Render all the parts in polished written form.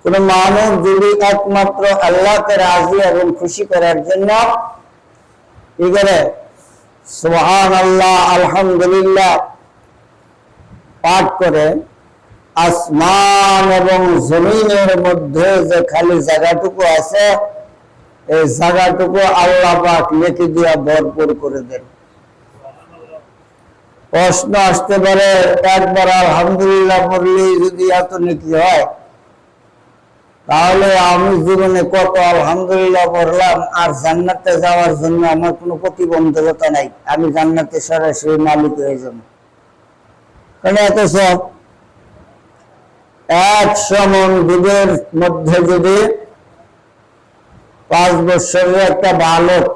কোন মানব যদি একমাত্র আল্লাহকে রাজি এবং খুশি করার জন্য কি করে সুবহানাল্লাহ আলহামদুলিল্লাহ পাঠ করে, আসমান এবং জমিনের মধ্যে যে খালি জায়গাটুকু আছে এই জায়গাটুকু আল্লাহ পাক নেকি দিয়া ভরপুর করে দেন। প্রশ্ন আসতে পারে, একবার আলহামদুলিল্লাহ বললেই যদি এত নেকি হয়, তাহলে আমি জীবনে কত আলহামদুলিল্লাহ পড়লাম, আর জান্নাতে যাওয়ার জন্য আমার কোনো প্রতিবন্ধকতা নাই, আমি জান্নাতে সরাসরি মালিক হয়ে যাব। কারণ এত সব 100 মণ দুধের মধ্যে যদি 5 বছরের একটা বালক,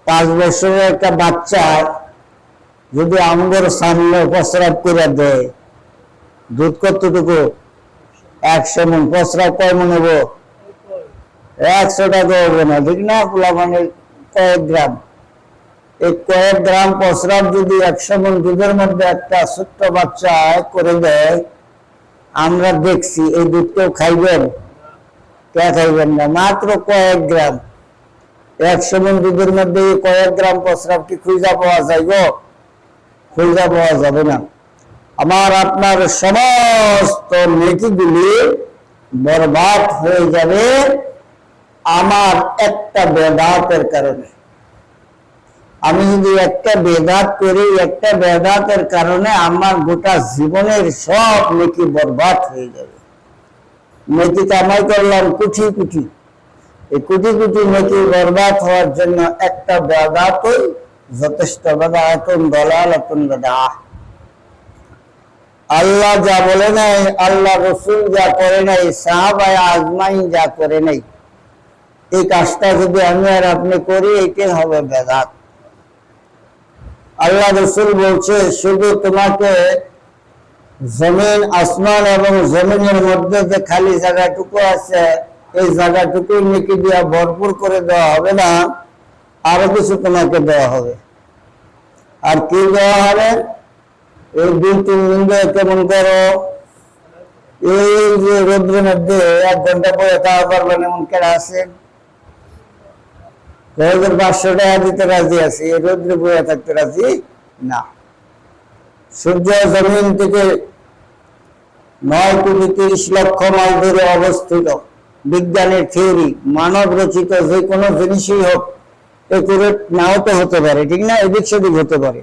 5 বছরের একটা বাচ্চা যদি আমগর সামনে প্রস্রাব করে দেয়, দুধ কতটুকু? 100 মণ। প্রস্রাব কয় মণ হবো? 100 টাকা হবে না, ঠিক না? মানে কয়েক গ্রাম, এই কয়েক গ্রাম প্রস্রাব যদি 100 মণ দুধের মধ্যে একটা ছোট্ট বাচ্চা করে দেয়, আমরা দেখছি, এই দুধ কেউ খাইবেন? কে খাইবেন না? মাত্র কয়েক গ্রাম, 100 মণ দুধের মধ্যে কয়েক গ্রাম প্রস্রাব কি খুঁজা পাওয়া যাইব? খুঁজা পাওয়া যাবে না। আমার আপনার সমস্ত নেকিগুলি বরবাদ হয়ে যাবে আমার একটা বেদাতের কারণে। আমি যদি একটা বেদাত করি, একটা বেদাতের কারণে আমার গোটা জীবনের সব নেকি বরবাদ হয়ে যাবে। নেকি কামাই করলাম কোটি কোটি, এই কোটি কোটি নেকি বরবাদ হওয়ার জন্য একটা বেদাতই যথেষ্ট। বেদাতুন দালালাতুন বিদআহ। আল্লাহ যা বলে নাই, আল্লাহ রসুল যা করে নাই, সাহাবায়ে আজমাইন যা করে নাই, এই কাজটা যদি আমি আর আপনি করি, এটাই হবে বেদাত। আল্লাহ রসুল বলছে, শুধু তোমাকে জমিন, আসমান এবং জমিনের মধ্যে যে খালি জায়গাটুকু আছে, এই জায়গাটুকু নেকি দিয়া ভরপুর করে দেওয়া হবে না, আরো কিছু তোমাকে দেওয়া হবে। আর কি দেওয়া হবে? এই 2-3 দিন কেমন করো, এই যে রোদ্রের মধ্যে 1 ঘন্টা পরে খাওয়া পারবেন এমন কেনা আছে? 500 টাকা দিতে রাজি আছে, এই রোদ্রে বয়ে থাকতে রাজি না। সূর্য জমিন থেকে 9,30,00,000 মাইল দূরে অবস্থিত। বিজ্ঞানের থিওরি, মানব রচিত যে কোনো জিনিসই হোক একুরেট নাও তো হতে পারে, ঠিক না? এদিক সেদিক হতে পারে।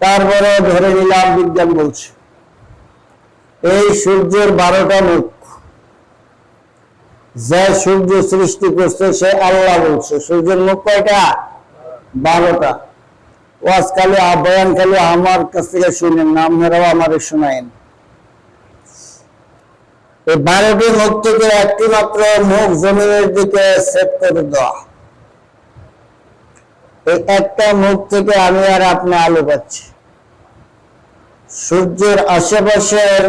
তারপরে ধরে নিলাম বিজ্ঞান বলছে এই সূর্যের 12টা মুখ, যে সূর্য সৃষ্টি করছে সে আল্লাহ বলছে সূর্যের মুখ কয়টা? 12টা। ওয়াজকালে বয়ান খালি আমার কাছ থেকে শুনেন না, আপনারাও আমারে শোনায়েন। এই 12টি মুখ থেকে একটি মাত্র মুখ জমিনের দিকে সেট করে দেওয়া। এই একটা মুখ থেকে আমি আর আপনি আলো পাচ্ছি। সূর্যের আশেপাশের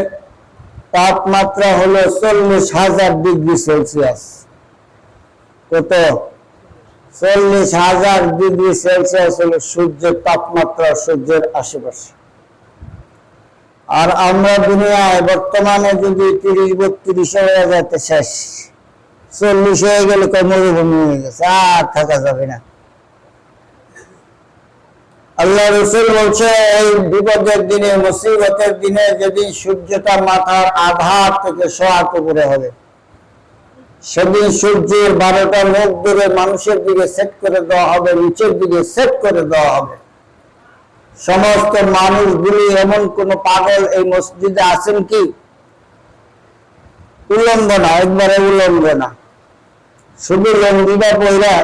তাপমাত্রা হলো 40,000 ডিগ্রি সেলসিয়াস। কত? 40,000 ডিগ্রি সেলসিয়াস হলো সূর্যের তাপমাত্রা সূর্যের আশেপাশে। আর আমরা দুনিয়ায় বর্তমানে যদি 30-32 হয়ে যেতে শেষ, 40 হয়ে গেলে মরুভূমি হয়ে গেছে, আর থাকা যাবে না। আল্লাহ রসুল বলছে, এই বিপদের দিনে, মুসিবতের দিনে, যেদিন সূর্যটা মাথার আধার থেকে সোয়াত উপরে হবে, সেদিন সূর্যের 12টা মুখ ধরে মানুষের দিকে সেট করে দেওয়া হবে, নিচের দিকে সেট করে দেওয়া হবে। সমস্ত মানুষগুলি, এমন কোন পাগল এই মসজিদে আছেন কি? উলঙ্গ না, একবারে উলঙ্গ না, শুধু লঙ্গিটা পয়রা,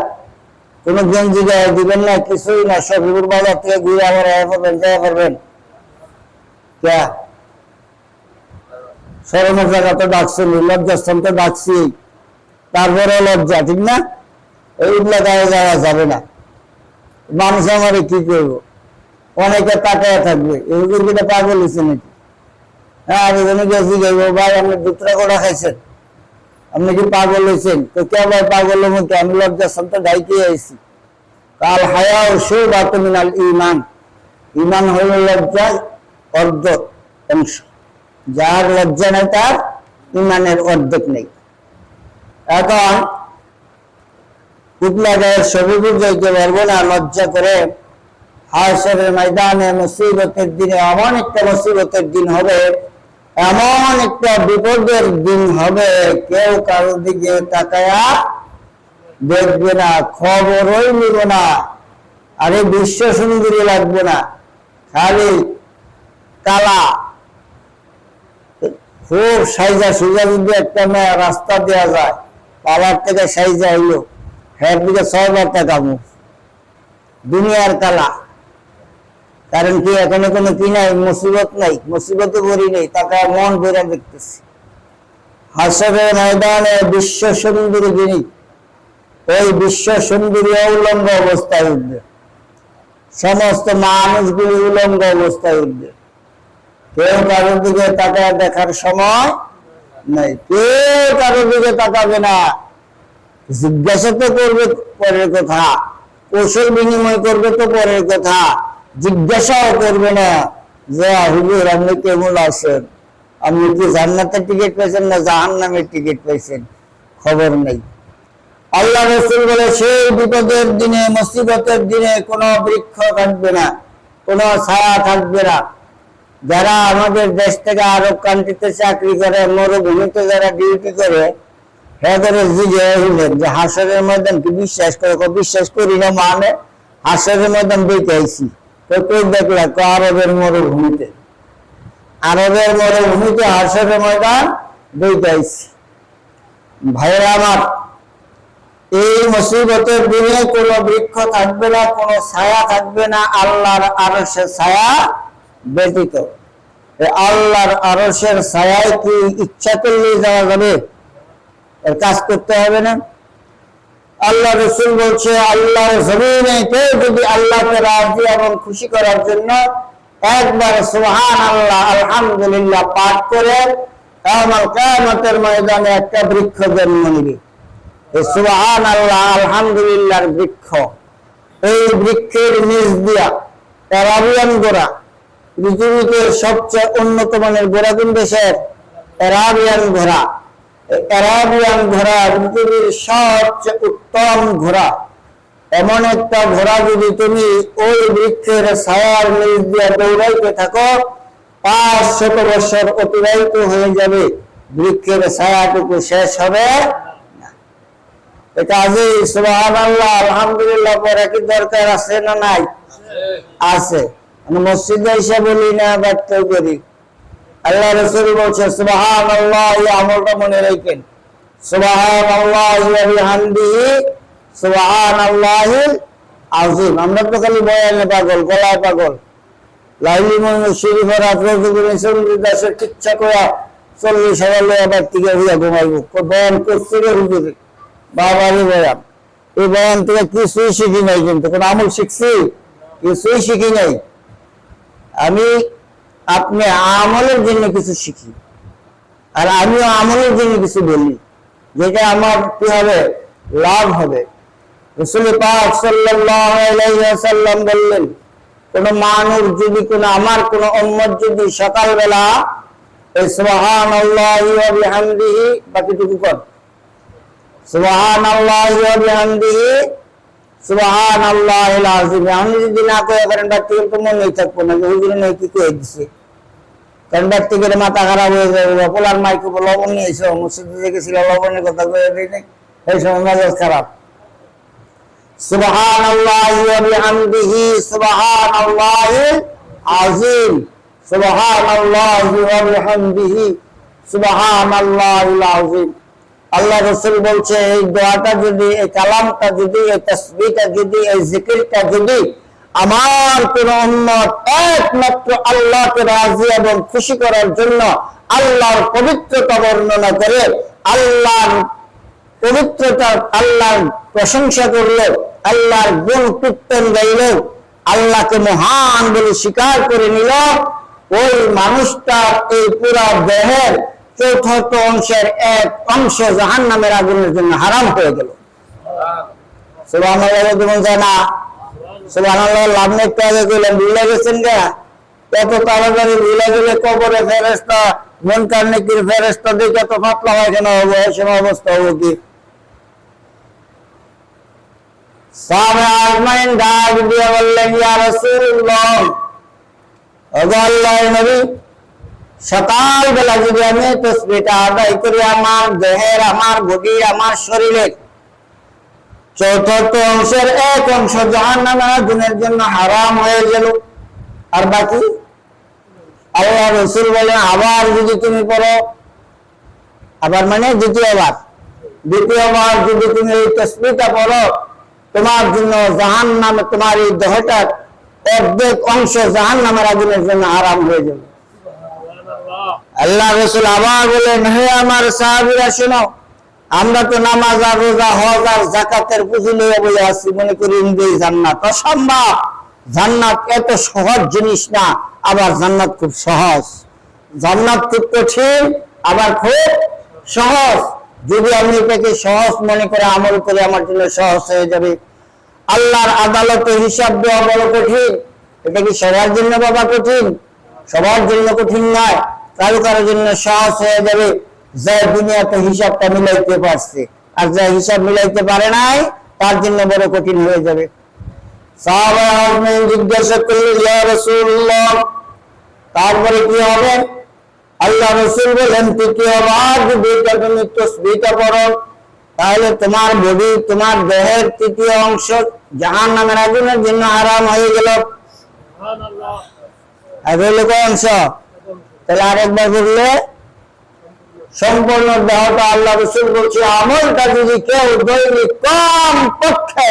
কোন গেঞ্জি গায়ে দিবেন না, কিছুই না, শফিপুর বাজার থেকে ঘুরে আবার যাওয়া করবেন। শরমের জায়গা তো ডাকছি, লজ্জাস্থান তো ডাকছি, তারপরে লজ্জা, ঠিক না? এইগুলা গায়ে যাওয়া যাবে না। মানুষ আমারে কি করবো, অনেকে তাকায় থাকবে, এগুলো পাগল হয়েছে নাকি? হ্যাঁ, আমি গেছি যাইবো, ভাই আপনি দুতরা কোটা খাইছেন, আপনি কি পাগল হয়েছেন? তো কে ভাই পাগল মতো? আমি লজ্জাস্থান তো ডাইকে আইছি। কাল হায়া ও শুবাতুন মিনাল ঈমান। ঈমান হলো লজ্জার অর্ধ অংশ। যার লজ্জা নাই তার ইমানের অর্ধেক নেই। এখন পুতলা গায়ের সবুজ যাইতে পারবো না লজ্জা করে। হাসরের ময়দানে মুসিবতের দিনে এমন একটা মুসিবতের দিন হবে, এমন একটা বিপদের দিন হবে, কেউ কারোর দিকে তাকায়া দেখবে না, খবরই নিব না। আরে বিশ্ব সুন্দরী লাগবে না, খালি কালা খুব সাইজা সুজা যদি একটা মেয়ে রাস্তা দেওয়া যায়, পালার থেকে সাইজা হইল হ্যাঁ দিকে 6 টাকা মুখ, দুনিয়ার কালা। কারণ কি এখনো কোনো কি নাই, মুসিবত নাই, মুসিবতে ভরি নেই, তাকে মন ভরে দেখতেছি। হাসরের ময়দানে বিশ্ব সুন্দরী যিনি, ওই বিশ্ব সুন্দরী উলঙ্গ অবস্থায় উঠবে, সমস্ত মানুষগুলি উলঙ্গ অবস্থায় উঠবে, কেউ কারোর দিকে তাকায় দেখার সময় নাই, কেউ কারোর দিকে তাকাবে না। জিজ্ঞাসা তো করবে পরের কথা, কৌশল বিনিময় করবে তো পরের কথা, জিজ্ঞাসাও করবে না যে হুজুর আপনি কেমন আছেন, আপনি কি জান্নাতের টিকিট পাইছেন না জাহান্নামের টিকিট পাইছেন, খবর নেই। আল্লাহ রাসূল বলে সেই বিপদের দিনে, মুসিবতের দিনে কোনো বৃক্ষ থাকবে না, কোনো ছায়া থাকবে না। যারা আমাদের দেশ থেকে আরব কান্ট্রিতে চাকরি করে, মরুভূমিতে যারা ডিউটি করে, এদের জিজ্ঞাসা হইলেন যে হাসরের ময়দান কি বিশ্বাস করে? বিশ্বাস করি না, মানে হাসরের ময়দান দেখে আইছি। তো কই দেখলা? আরবের মরুভূমিতে, আরবের মরুভূমিতে হাসরের ময়দান দেখে আইছি। ভাইরা আমার, এই মুসিবতের দিনে কোনো বৃক্ষ থাকবে না, কোনো ছায়া থাকবে না, আল্লাহর আরশের ছায়া ব্যতীত। আল্লাহর আরশের ছায়ায় কি ইচ্ছা করলেই যাওয়া যাবে? এর কাজ করতে হবে না? আল্লাহ রাসূল বলছে আল্লাহর জমিনে কেউ যদি আল্লাহকে রাজি এবং খুশি করার জন্য একবার সুবহানাল্লাহ আলহামদুলিল্লাহ পাঠ করে, কাল কিয়ামতের ময়দানে একটা বৃক্ষ জন্ম নিবে। এই সুবহানাল্লাহ আলহামদুলিল্লাহর বৃক্ষ, এই বৃক্ষের নিচ দিয়া আরাবিয়ান গোড়া, পৃথিবীতে সবচেয়ে উন্নত মানের গোড়া কোন দেশের? আরাবিয়ান ঘোড়া। আরাবিয়ান ঘোড়া পৃথিবীর সবচেয়ে উত্তম ঘোড়া। এমন একটা ঘোড়া যদি তুমি ওই বৃক্ষের ছায়ার নিচ দিয়ে দৌড়াইতে থাকো, 500 বছর অতিবাহিত হয়ে যাবে, বৃক্ষের ছায়াটুকু শেষ হবে না। এটা আজই সুবহানাল্লাহ আলহামদুলিল্লাহ পরে কি দরকার আছে না নাই? আছে। আমি মসজিদে এসে বলি না, ব্যর্থ করি। আল্লাহ রাসূল বলছে সুবহানাল্লাহ, এই আমলটা মনে রাখেন, সুবহানাল্লাহি ওয়া বিহামদিহি সুবহানাল্লাহিল আযীম। আমরা তো খালি বয়ানে পাগল, গলায় পাগল। লাইলি মুমিন শরীফের আফরোজুল দাসের ইচ্ছা করা 40 হাজার আবার থেকে হইয়া ঘুমাইবো, বয়ান করছে রে হুজুর, বাবারে বয়ান। এই বয়ান থেকে কিছুই শিখি নাই, কিন্তু কোন আমল শিখছি? কিছুই শিখি নাই। আমি আপনি আমলের জন্য কিছু শিখি, আর আমিও আমলের জন্য কিছু বলি, যেটা আমার কি হবে? লাভ হবে। রাসূল পাক সাল্লাল্লাহু আলাইহি ওয়াসাল্লাম বললেন, কোন মানুষ যদি, কোন আমার কোন উম্মত যদি সকালবেলা এই সুবহানাল্লাহি ওয়া বিহামদিহি বাকিটুকু কর, সুবহানাল্লাহি ওয়া বিহামদিহি সুবহানাল্লাহিল আযীম, আমি যদি না কয়ে করেন বাকি তো মনেই থাকবো না যে হুজুর নেই কি কয়ে দিছে। কারণ ব্যক্তি করে মাথা খারাপ হয়ে যাবে, পোলার মাইকে লবণ নিয়ে এসে মসজিদে দেখেছিল, লবণের কথা কয়ে দিই নাই, এই সময় মেজাজ খারাপ। সুবহানাল্লাহি ওয়া বিহামদিহি সুবহানাল্লাহিল আযীম, সুবহানাল্লাহি ওয়া বিহামদিহি সুবহানাল্লাহিল আযীম। আল্লাহ রাসূল বলছে এই দোয়াটা যদি, এই কালামটা যদি, এই তাসবিহটা যদি, এই জিকিরটা যদি আমার কোন উম্মত একমাত্র আল্লাহকে রাজি এবং খুশি করার জন্য আল্লাহর পবিত্রতা বর্ণনা করে, আল্লাহর পবিত্রতা, আল্লাহর প্রশংসা করলো, আল্লাহর গুণ কীর্তন গাইল, আল্লাহকে মহান বলে স্বীকার করে নিল, ওই মানুষটার এই পুরা দেহের 1/4 অংশের 1 অংশ জাহান্নামের আগুনের জন্য হারাম হয়ে গেল। সুবহানাল্লাহ বলতে যায় না? সুবহানাল্লাহ লাভ নেই, একটু আগে কইলাম, ভুলে গেছেন গা? এত তাড়াতাড়ি ভুলে গেলে কবরে ফেরেশতা মুনকার নেকির ফেরেশতা দেখে তো পাতলা পায়খানা হবো, এসব অবস্থা হবো কি? সাহাবা আজমাইন ডাক দিয়ে বললেন, ইয়া রাসূলুল্লাহ, ওগো আল্লাহর নবী, সকালবেলা যদি আমি তাসবিহটা আদায় করি, আমার দেহের, আমার বডির, আমার শরীরের চতুর্থ অংশের এক অংশ জাহান্নামের আগুনের জন্য হারাম হয়ে গেল, আর বাকি? আল্লাহ রাসূল বলেন, আবার যদি তুমি পড়ো, আবার মানে দ্বিতীয়বার যদি তুমি এই তাসবিহটা পড়ো, তোমার জন্য জাহান্নামে, তোমার এই দেহটার অর্ধেক অংশ জাহান্নামের আগুনের জন্য হারাম হয়ে যাবে। আল্লাহ রাসূল আবার বলেন, হে আমার সাহাবীরা শোনো, আমরা তো নামাজ আর রোজা হজ আর যাকাতের পুঁজি লইয়া বলে আছি, মনে করি এই জান্নাত অসম্ভব। জান্নাত এত সহজ জিনিস না, আবার জান্নাত খুব সহজ। জান্নাত খুব কঠিন, আবার খুব সহজ। যদি আমি এটাকে সহজ মনে করে আমল করে, আমার জন্য সহজ হয়ে যাবে। আল্লাহর আদালতে হিসাব দেওয়া বড় কঠিন। এটা কি সবার জন্য বাবা কঠিন? সবার জন্য কঠিন নয়, কারো কারোর জন্য সহজ হয়ে যাবে, যে দুনিয়াতে হিসাবটা মিলাইতে পারছে। আর যে হিসাব মিলাইতে পারে নাই, তার জন্য বড় কঠিন হয়ে যাবে। সাহাবায়ে জিজ্ঞাসা করলেন, ইয়া রাসূলুল্লাহ, তারপরে কি হবে? আল্লাহ রাসূল বলেন, তৃতীয়বার যদি তুমি তাসবিহটা পড়ো, তাহলে তোমার বডি, তোমার দেহের তৃতীয় অংশ জাহান্নামের আগুনের জন্য হারাম হয়ে গেল। সুবহানাল্লাহ। আর হলো কয় অংশ? তাহলে আরেকবার বললে সম্পূর্ণ দেহটা। আল্লাহ রাসূল বলছে, আমলটা যদি কেউ দৈনিক কম পক্ষে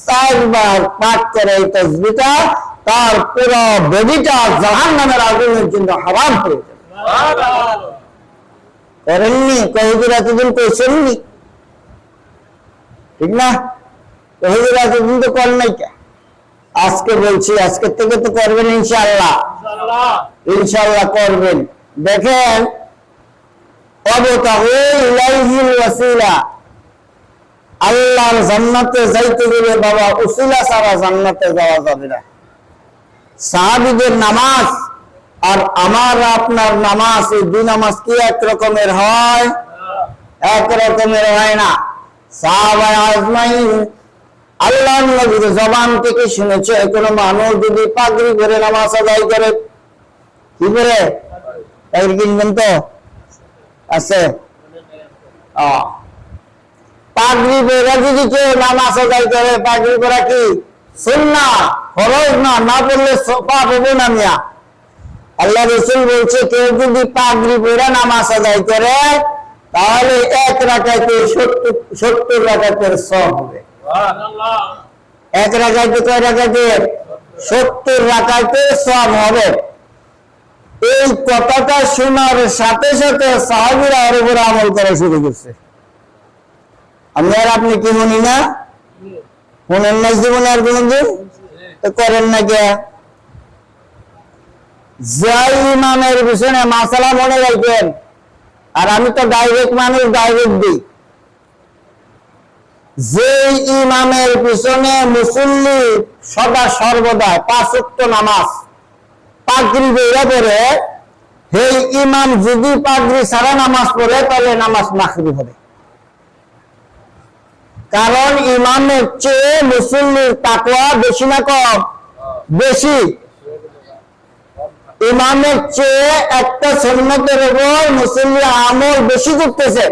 4 বার পাঠ করে এই তাসবিহটা, তার পুরো বডিটা জাহান্নামের আগুনের জন্য হারাম হয়ে যাবে। সুবহানাল্লাহ। করেননি? হুজুর এতদিন কইছেননি, ঠিক না? হুজুর এতদিন তো করেন নাই, আজকে বলছি, আজকে থেকে তো করবেন ইনশাআল্লাহ। ইনশাআল্লাহ করবেন। দেখেন, অবতাহু ইলাইহিল ওয়াসিলা, আল্লাহর জান্নাতে যাইতে গেলে বাবা উসিলা ছাড়া জান্নাতে যাওয়া যাবে না। সাহাবীদের নামাজ আর আমার আপনার নামাজ, এই দুই নামাজ কি এক রকমের হয়? এক রকমের হয় না। সাহাবায়ে আজমাইন আল্লাহর নবীর জবান থেকে শুনেছে, কোনো মানুষ যদি পাগড়ি পরে নামাজ আদায় করে, কি করে? পাগড়ি কিনবেন তো? আছে? পাগড়ি পরে যদি কেউ নামাজ আদায় করে, পাগড়ি পরা কি সুন্নাহ, ফরজ না, না পড়লে পাপ হবে না মিয়া। আল্লাহ রাসূল বলছে, কেউ যদি পাগড়ি পরে নামাজ আদায় করে, তাহলে এক রাকাতে 70 রাকাতের সওয়াব হবে। এক রাকাতে কয় রাকাতে? 70 রাকাতের সওয়াব হবে। এই কথাটা শোনার সাথে সাথে সাহাবীরা এর উপর আমল করা শুরু করছে। আমি আর আপনি কি শুনি না? শুনেন না জীবনে আর কোনদিন? তো করেন না কে? যাই ইমামের পিছনে মাসালা মনে রাখবেন, আর আমি তো ডাইরেক্ট মানুষ, ডাইরেক্ট দিই। যে ইমামের পিছনে মুসল্লি সদা সর্বদা 5 ওয়াক্ত নামাজ পাগড়ি পরে পড়ে, সেই ইমাম যদি পাগড়ি ছাড়া নামাজ পড়ে, তাহলে নামাজ মাকরুহ হবে। কারণ ইমামের চেয়ে মুসল্লির তাকওয়া বেশি না কম? বেশি। ইমামের চেয়ে একটা সুন্নতের উপর মুসল্লি আমল বেশি করতেছে।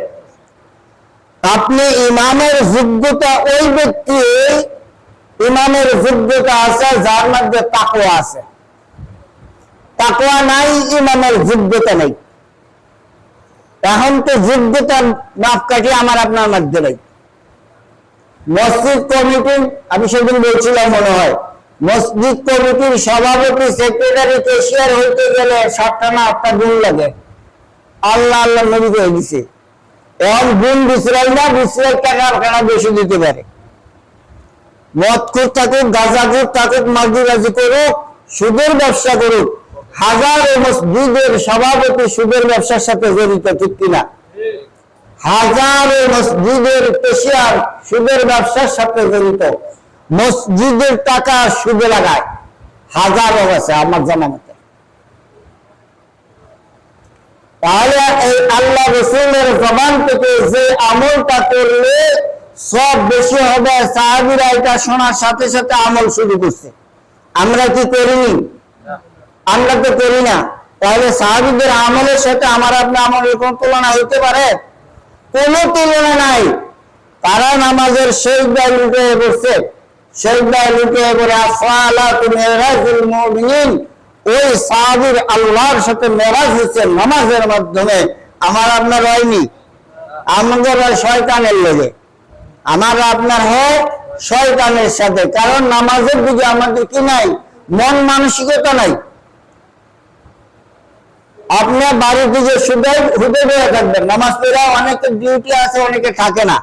আপনি ইমামের যোগ্যতা, ওই ব্যক্তি ইমামের যোগ্যতা আছে যার মধ্যে তাকওয়া আছে। তাকওয়া নাই, ইমামের যোগ্যতা নেই। এখন তো যোগ্যতার মাপকাঠি আমার আপনার মধ্যে নেই। মসজিদ কমিটি, আমি সেদিন বলছিলাম মনে হয়, মসজিদ কমিটির সভাপতি, সেক্রেটারি, ক্যাশিয়ার হইতে গেলে 7টা না 8টা গুণ লাগে। আল্লাহ আল্লাহ নবী করে দিছে। এখন গুণ বিশ্রাই না, বিশ্রাই টাকার খানা বেশি দিতে পারে। মদখোর থাকুক, গাঁজাখোর থাকুক, মাগিবাজি করুক, সুদের ব্যবসা করুক, হাজারো মসজিদের সভাপতি সুদের ব্যবসার সাথে জড়িত, ঠিক কিনা? হাজারো মসজিদের ক্যাশিয়ার সুদের ব্যবসার সাথে জড়িত, মসজিদের টাকা সুদে লাগায়, হাজারো আছে আমার জানা মতে। তাহলে এই আল্লাহ রাসূলের জবান থেকে যে আমলটা করলে সব বেশি হবে, সাহাবীরা এটা শোনার সাথে সাথে আমল শুরু করছে। আমরা কি করিনি? আমরা তো করি না। তাহলে সাহাবীদের আমলের সাথে আমার আপনার আমলের কোন তুলনা হইতে পারে? কোনো তুলনা নাই। তারা নামাজের সিজদায় লুটে বসছে, সিজদায় লুটে পড়ে আসসালাতু মিরাজুল মুমিনিন, ওই সাহাবীর আল্লাহর সাথে মেরাজ হচ্ছে নামাজের মাধ্যমে। আমার আপনার হয়নি, আমাদের হয় শয়তানের লেগে, আমার আপনার হয় শয়তানের সাথে। কারণ নামাজের দিকে আমাদের কি নাই? মন মানসিকতা নাই। আপনার বাড়ির দিকে শুধু হুদে বেড়ে থাকবেন, নামাজ পড়া অনেকের ডিউটি আছে, অনেকে থাকে না।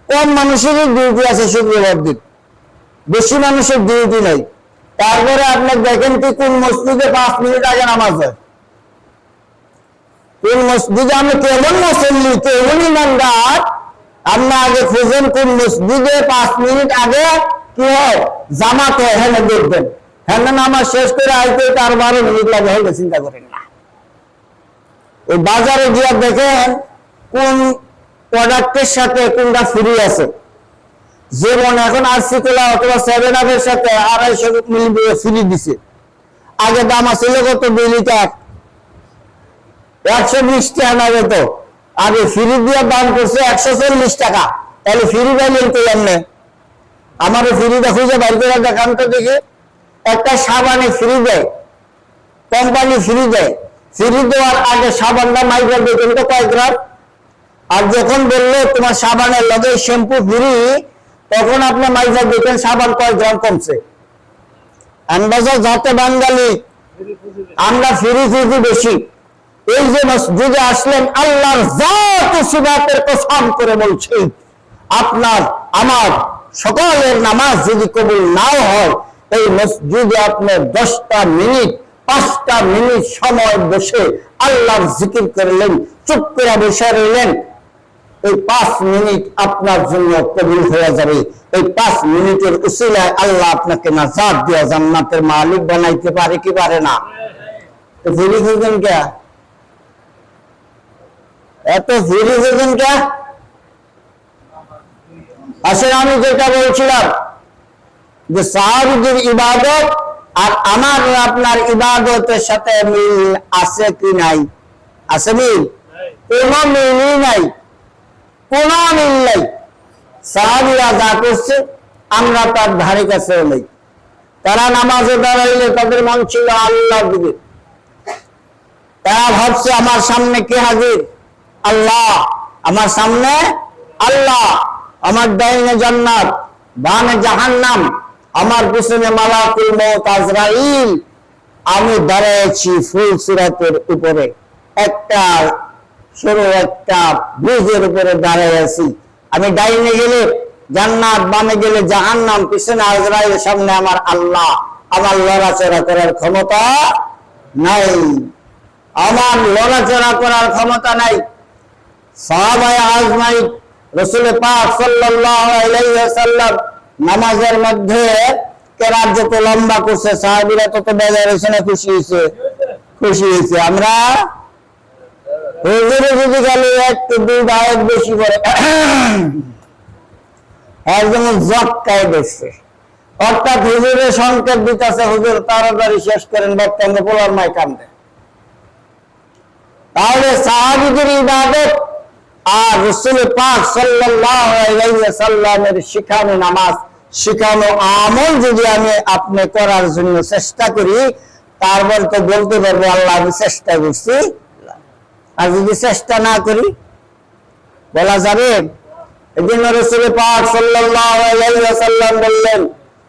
কম মানুষেরই ডিউটি আছে শুক্রবার দিন, বেশি মানুষের ডিউটি নেই। তারপরে আপনার দেখেন কি কোন মসজিদে 5 মিনিট আগে নামাজ হয়, কোন মসজিদে আমি কেমন মুসল্লি কেমন ইমানদার, আপনি আগে খুঁজেন কোন মসজিদে 5 মিনিট আগে কি হয় জামাত হয়, হ্যাঁ দেখবেন। হ্যাঁ নামাজ শেষ করে আইতে তার 12 মিনিট লাগে, হলে চিন্তা করেন না। ওই বাজারে গিয়ে দেখেন কোন প্রোডাক্টের সাথে কোনটা ফ্রি আছে। যেমন এখন আরসি কোলা অথবা 7 আপের সাথে 250 মিলি ফ্রি দিছে। আগে দাম আছিল কত 2 লিটার 120 টাকা লাগে, তো আগে ফ্রি দিয়ে দাম করছে 140 টাকা। তাহলে ফ্রি পাইলেন তো জানে, আমারও ফ্রিটা খুঁজে বাইর করে দেখান তো দেখি। একটা সাবানে ফ্রি দেয়, কোম্পানি ফ্রি দেয়। ফ্রি দেওয়ার আগে সাবানটা মাইক্রো দেখেন তো কয় গ্রাম, আর যখন বললো তোমার সাবানের লগে শ্যাম্পু ফ্রি, তখন আপনি মাইক্রো দেখেন সাবান কয় গ্রাম কমছে। আন্দাজা যাতে বাঙালি আমরা ফ্রি খুঁজি বেশি। এই যে মসজিদে আসলেন, আল্লাহর জাত ও সিফাতের কসম করে বলছি, আপনার আমার সকলের নামাজ যদি কবুল নাও হয়, এই মসজিদে আপনি 10টা মিনিট 5টা মিনিট সময় বসে আল্লাহর জিকির করলেন, চুপ করে বসে রইলেন, এই 5 মিনিট আপনার জন্য কবুল হয়ে যাবে। এই 5 মিনিটের উসিলায় আল্লাহ আপনাকে নাজাত দিয়ে জান্নাতের মালিক বানাইতে পারে কি পারে না? তো ফিরি খুঁজবেন কে? এত ফিরি খুঁজবেন কে? আসলে আমি যেটা বলছিলাম যে সাহাবীদের ইবাদত আর আমার আপনার ইবাদতের সাথে মিল আছে কি নাই? আছে মিল? কোনো মিলই নাই, কোনো মিল নাই। সাহাবীরা যা করছে আমরা তার ধারে কাছেও নেই। তারা নামাজে দাঁড়াইলে তাদের মন ছিল আল্লাহর দিকে। তারা ভাবছে আমার সামনে কে হাজির? আল্লাহ। আমার সামনে আল্লাহ, আমার ডাইনে জান্নাত, বামে জাহান্নাম, আমার পিছনে মালাকুল মউত আজরাইল। আমি দাঁড়াইছি ফুলসিরাতের উপরে, একটা সরু একটা ব্রিজের উপরে দাঁড়িয়ে আছি। আমি ডাইনে গেলে জান্নাত, বামে গেলে জাহান্নাম, পিছনে আজরাইল, সামনে আমার আল্লাহ। আমার লড়াচড়া করার ক্ষমতা নাই, আমার লড়াচড়া করার ক্ষমতা নাই। সাহাবায়ে আজমাইন রাসূল পাক সাল্লাল্লাহু আলাইহি ওয়াসাল্লাম নামাজের মধ্যে কেরাত যত লম্বা করছে, সাহাবীরা তত বেজার হয়েছে না খুশি হয়েছে? খুশি হয়েছে। আমরা হুজুরে যদি খালি 1-2 আয়াত বেশি করে একদম জটকায় দেখছে, অর্থাৎ হুজুরের সংকেত দিতেছে হুজুর তাড়াতাড়ি শেষ করেন, বর্তমানে পোলার মাই কান্দে। তাহলে সাহাবীদের ইবাদত আর রাসূল পাক সাল্লাল্লাহু আলাইহি ওয়াসাল্লামের শিখানো নামাজ, শিখানো আমল যদি আমি আপনি করার জন্য চেষ্টা করি, তারপর তো বলতে পারবো আল্লাহ আমি চেষ্টা করছি। আর যদি চেষ্টা না করি বলা যাবে? এজন্য রাসূল পাক সাল্লাল্লাহু আলাইহি ওয়াসাল্লাম বললেন,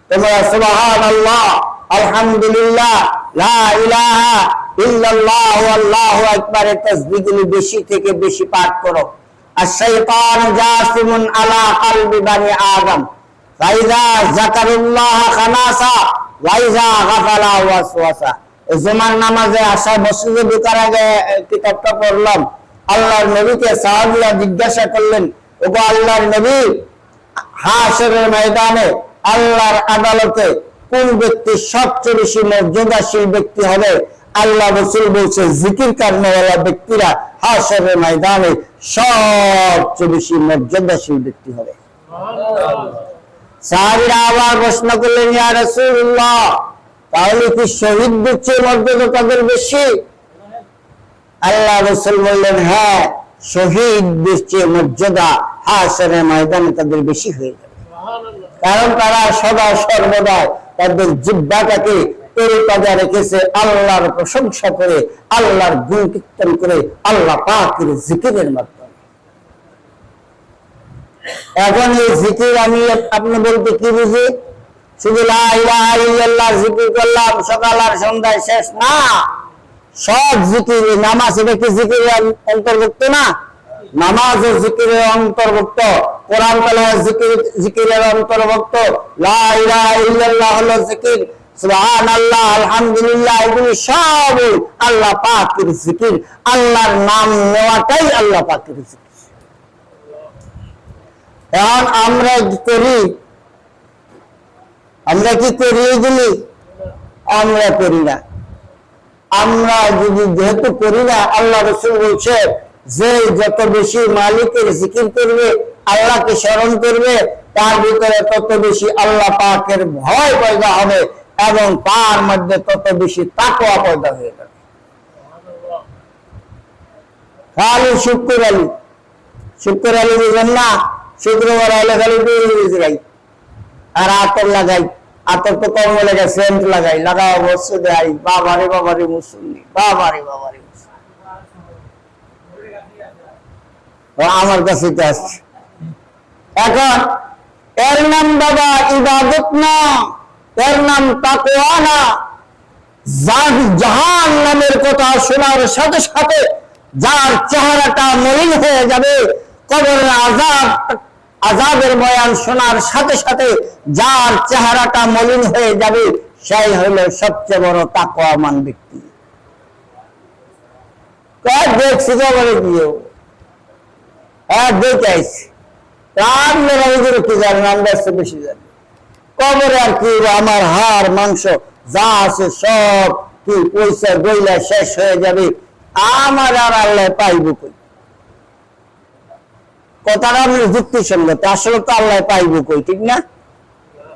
তোমরা সুবহানাল্লাহ, আলহামদুলিল্লাহ, লা ইলাহা ইল্লাল্লাহু আল্লাহু আকবার এর তাসবিহগুলো বেশি থেকে বেশি পাঠ করো। আর শাইতান জাসিমুন আলা কলবি বানি আদম, ফাইজা যাকারুল্লাহ খানাসা ওয়াইজা গাফালা ওয়াসওয়াসা। জুমার নামাজে আসা মসজিদে ঢোকার আগে কিতাবটা পড়লাম। আল্লাহর নবীকে সাহাবীরা জিজ্ঞাসা করলেন, ওগো আল্লাহর নবী, হাশরের ময়দানে আল্লাহর আদালতে কোন ব্যক্তি সবচেয়ে বেশি মর্যাদাশীল ব্যক্তি হবে? আল্লাহ রাসূল বলছে জিকির করনেওয়ালা ব্যক্তিরা হাশরের ময়দানে সবচেয়ে বেশি মর্যাদাশীল ব্যক্তি হবে। সাহাবীরা আবার প্রশ্ন করলেন, ইয়া রাসূলুল্লাহ, তাহলে কি শহীদদের চেয়ে মর্যাদা তাদের বেশি? আল্লাহ রাসূল বললেন, হ্যাঁ, শহীদদের চেয়ে মর্যাদা হাশরের ময়দানে তাদের বেশি হয়ে যাবে। কারণ তারা সদা সর্বদা তাদের জিহ্বাটাকে তরতাজা রেখেছে আল্লাহর প্রশংসা করে, আল্লাহর গুণ কীর্তন করে, আল্লাহ পাকের জিকিরের মাধ্যমে। এখন এই জিকির আমি আপনি বলতে কি বুঝি? শুধু লা ইলাহা ইল্লাল্লাহ জিকির করলাম সকাল আর সন্ধ্যায়, শেষ না। সব জিকির, নামাজ এটা কি জিকিরের অন্তর্ভুক্ত না? নামাজ ও জিকিরের অন্তর্ভুক্ত, কোরআন তেলাওয়াত জিকিরের অন্তর্ভুক্ত, লা ইলাহা ইল্লাল্লাহ হলো জিকির, সুবহানাল্লাহ, আলহামদুলিল্লাহ, এগুলি সব আল্লাহ পাকের জিকির। আল্লাহর নাম নেওয়াটাই আল্লাহ পাকের জিকির। এখন আমরা করি, আমরা কি করি এগুলি? আমরা করি না। আমরা যদি যেহেতু করি না, আল্লাহ রাসূল বলছে যে যত বেশি মালিকের জিকির করবে, আল্লাহকে স্মরণ করবে, তার ভিতরে তত বেশি আল্লাহ পাকের ভয় পয়দা হবে এবং তার মধ্যে তত বেশি তাকওয়া পয়দা হয়ে যাবে। খালি শুকর আলী বুঝেন না? শুক্রবার আলে খালি গাই আর আতর লাগাই, আতর তো কম লাগাই, সেন্ট লাগাই, লাগাও বসে দেয়, বাবারে বাবারে মুসল্লি, বাবারে বাবারে আমার কাছে আসছে। এখন এর নাম বাবা ইবাদত না, এর নাম তাকওয়া না। জাহান্নামের কথা শোনার সাথে সাথে যার চেহারাটা মলিন হয়ে যাবে, কবরের আযাবের বয়ান শোনার সাথে সাথে যার চেহারাটা মলিন হয়ে যাবে, সেই হলো সবচেয়ে বড় তাকওয়ামান ব্যক্তি। দেখছি কবরে গিয়েও দেখে আইছি, কি জানেন, আমরা বেশি জানি। কবরে আর কি, আমার হাড় মাংস যা আছে সব কি পয়সা গইলা শেষ হয়ে যাবে, আমার আর আল্লাহ পাইব কই? কথাটা আমি যুক্তিসঙ্গত, আসলে তো আল্লাহ পাইব কই, ঠিক না?